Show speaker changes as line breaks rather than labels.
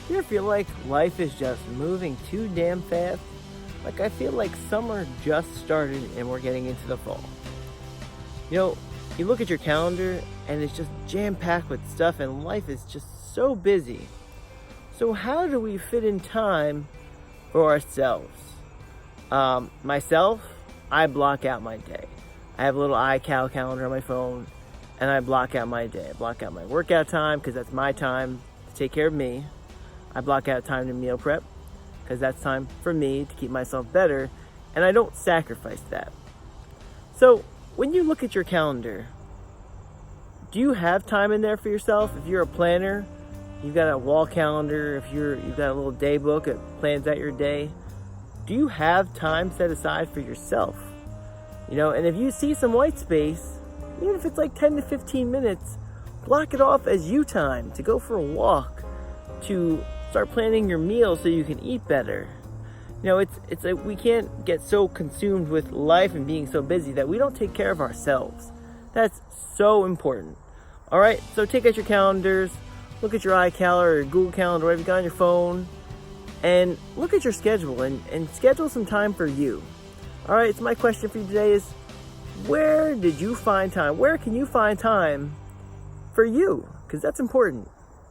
You ever feel like life is just moving too damn fast? Like I feel like summer just started and we're getting into the fall. You know, you look at your calendar and it's just jam-packed with stuff and life is just so busy. So how do we fit in time for ourselves? Myself, I block out my day. I have a little iCal calendar on my phone and I block out my day. I block out my workout time because that's my time to take care of me. I block out time to meal prep because that's time for me to keep myself better, and I don't sacrifice that. So when you look at your calendar, do you have time in there for yourself? If you're a planner, you've got a wall calendar, if you've got a little day book that plans out your day, do you have time set aside for yourself? You know, and if you see some white space, even if it's like 10 to 15 minutes, block it off as you time to go for a walk, to start planning your meals so you can eat better. You know, it's like we can't get so consumed with life and being so busy that we don't take care of ourselves. That's so important. All right, so take out your calendars, look at your iCal or your Google Calendar, whatever you got on your phone, and look at your schedule and schedule some time for you. All right, so my question for you today is, where did you find time? Where can you find time for you? Because that's important.